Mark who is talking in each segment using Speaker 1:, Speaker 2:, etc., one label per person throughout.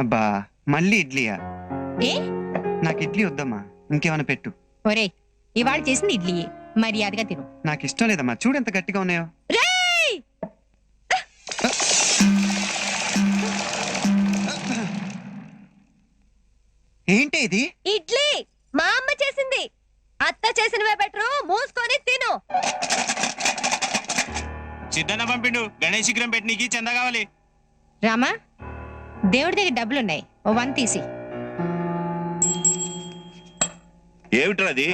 Speaker 1: అబ్బా మళ్ళీ ఇడ్లీయా?
Speaker 2: ఏ
Speaker 1: నాకు ఇడ్లీ వద్దమ్మా, ఇంకేమైనా పెట్టు.
Speaker 2: ఒరే ఇవాళ చేసింది ఇడ్లీయే, మర్యాదగా తిను.
Speaker 1: నాకు ఇష్టం లేదమ్మా, చూడు ఎంత గట్టిగా ఉన్నాయో.
Speaker 2: రేయ్!
Speaker 1: ఏంటి ఇది?
Speaker 2: ఇడ్లీ మా అమ్మ చేసింది. అత్త చేసినవే బెటరు, మూసుకొని తిను.
Speaker 3: సిద్ధన్న పంపిండు, గణేష్ విగ్రహం పెట్టినీకి చందా కావాలి.
Speaker 2: రామా, దేవుడి దగ్గర డబ్బులున్నాయి, ఓ 1 తీసి.
Speaker 4: ఏమిట్రా అది?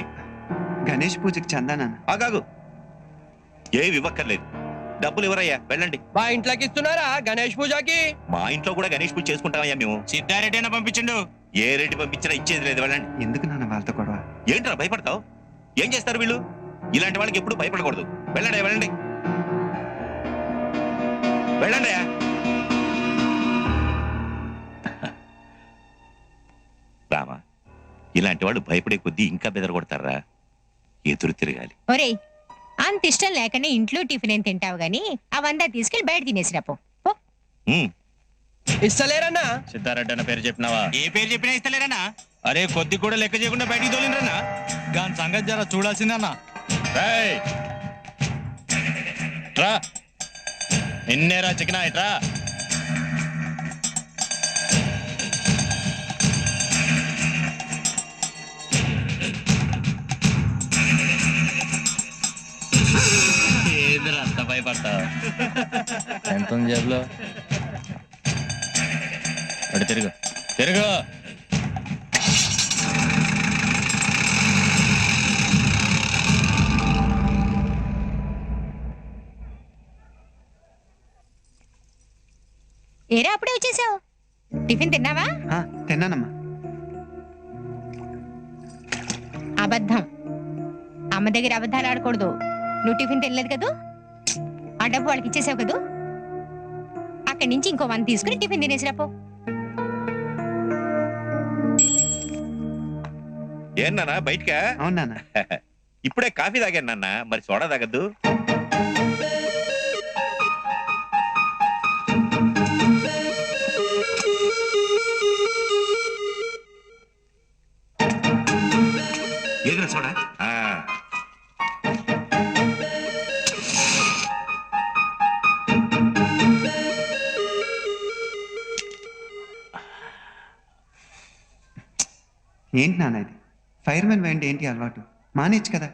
Speaker 1: గణేష్ పూజకి చందా నాన్న.
Speaker 4: ఆగాగు, ఏమి ఇవ్వక్కర్లేదు. డబ్బులు ఎవరయ్యా? వెళ్ళండి.
Speaker 5: మా ఇంట్లోకి ఇస్తున్నారా గణేష్ పూజకి?
Speaker 4: మా ఇంట్లో కూడా గణేష్ పూజ చేసుకుంటామయ్యా మేము.
Speaker 3: సిద్ధారెడ్డి అన్న పంపించిండు.
Speaker 4: ఏ రెడ్డి పంపించినా ఇచ్చేది లేదు. వెళ్ళండి.
Speaker 1: ఎందుకు నాన్న వాళ్ళతో గొడవ?
Speaker 4: ఏంట్రా భయపడతావు? ఏం చేస్తారు వీళ్ళు? ఇలాంటి వాళ్ళకి ఎప్పుడు భయపడకూడదు. వెళ్ళండి వెళ్ళండి వెళ్ళండి. రామా, ఇలాంటి వాళ్ళు భయపడే కొద్దీ ఇంకా బెదరగొడతారా? ఎదురు తిరగాలి.
Speaker 2: ఒరేయ్, అంత ఇష్టం లేకనే ఇంట్లో టిఫిన్ ఏం తింటావు గాని అవంతా తీసుకెళ్లి బయట తినేసిరా పో.
Speaker 5: ఇస్తలేరన్నా?
Speaker 6: సిద్ధారెడ్డి అన్న పేరు చెప్పినావా?
Speaker 3: ఏ పేరు చెప్పినా ఇస్తలేరన్నా.
Speaker 6: అరే కొద్ది కూడా లెక్క చేయకుండా బయటికి తోలిండ్రన్నా. దాని సంగతి జర చూడాల్సిందన్నా. రా నిన్నేరా చికెనా ఇట్రా. ఏదిరా అంత భయపడతావు? ఎంత ఉంది జేబులో? అటు తిరుగు తిరుగు.
Speaker 2: ఏరా అప్పుడే వచ్చేసావు? టిఫిన్ తిన్నావా?
Speaker 1: తిన్నానమ్మా.
Speaker 2: అబద్ధం, అమ్మ దగ్గర అబద్ధాలు ఆడకూడదు. నువ్వు టిఫిన్ తినలేదు కదూ, ఆ డబ్బు వాళ్ళకి ఇచ్చేసావు కదూ. అక్కడి నుంచి ఇంకో 1 తీసుకుని టిఫిన్ తినేసిరా పో.
Speaker 4: ఏనా బయటకా?
Speaker 1: అవును నాన్న.
Speaker 4: ఇప్పుడే కాఫీ తాగాను నాన్న, మరి సోడా తాగద్దు? ఏదిరా సోడా?
Speaker 1: ఏంటి నాన్న ఇది? ఫైర్మెన్ వేయండి ఏంటి అలవాటు? మానేచ్చు కదా.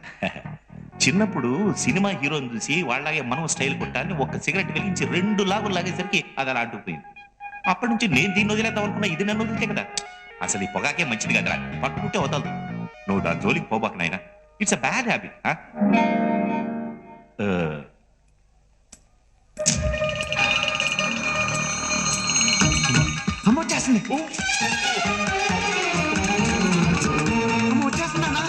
Speaker 4: చిన్నప్పుడు సినిమా హీరోని చూసి వాళ్ళలాగే మనం స్టైల్ కొట్టాలని ఒక్క సిగరెట్ వెలిగించి 2 లాగులు లాగేసరికి అది అలా అంటుకుపోయింది. అప్పటి నుంచి నేను దీన్ని వదిలేద్దాం అనుకున్నా, ఇది నన్ను వదిలితే కదా. అసలు ఈ పొగాకే మంచిది కదరా, పట్టుకుంటే వదలదు. నువ్వు దాని జోలికి పోబాక నాయనా, ఇట్స్ అ బ్యాడ్ హ్యాబిట్.
Speaker 1: అమ్మ వచ్చేస్తుంది. అమ్మ వచ్చేస్తుంది నాన్న.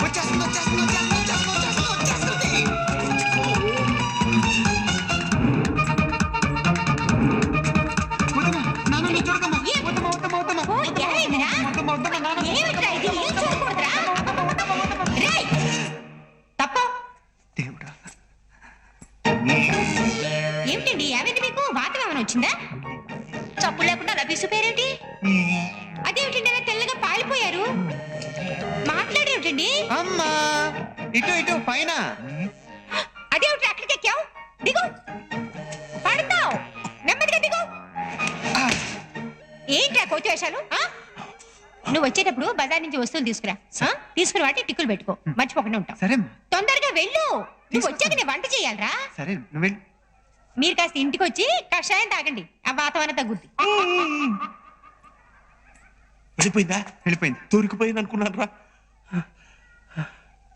Speaker 1: వచ్చేస్తుంది వచ్చేస్తుంది వచ్చేస్తుంది వచ్చేస్తుంది వచ్చేస్తుంది. వద్దమ్మా నాన్న, నువ్వు చూడకమ్మా. వద్దమ్మా వద్దమ్మా వద్దమ్మా
Speaker 2: ఓ, ఏమైందిరా?
Speaker 1: వద్దమ్మా వద్దమ్మా నాన్న.
Speaker 2: ఏమిట్రా ఇది? ఏం చూడకూడదురా? రేయ్! తప్పు.
Speaker 1: దేవుడా,
Speaker 2: ఏమిటండి ఏమైంది మీకు? వాతం ఏమైనా వచ్చిందా? చప్పుడు లేకుండా అలా పిసిపోయారేంటి? అదేమిటండి అలా తెల్లగా పాలిపోయారు? మాట్లాడేమిటండి?
Speaker 1: అమ్మా ఇటు ఇటు పైన.
Speaker 2: అదేమిటి అక్కడికి ఎక్కావు? దిగు, పడతావు. నెమ్మదిగా దిగు. ఏంట్రా కోతి వేషాలు? నువ్వు వచ్చేటప్పుడు బజార్ నుంచి వస్తువులు తీసుకురా. తీసుకుని వాటి టిక్కులు పెట్టుకో, మర్చిపోకుండా ఉంటావు.
Speaker 1: సరే
Speaker 2: తొందరగా వెళ్ళు. నువ్వు వచ్చాక నేను వంట చేయాలరా.
Speaker 1: సరే నువ్వు వెళ్ళు.
Speaker 2: మీరు కాస్త ఇంటికి వచ్చి కషాయం తాగండి, ఆ వాతావరణం తగ్గుద్ది.
Speaker 4: వెళ్ళిపోయిందా?
Speaker 1: వెళ్ళిపోయింది.
Speaker 4: దొరికిపోయింది అనుకున్నాను రా.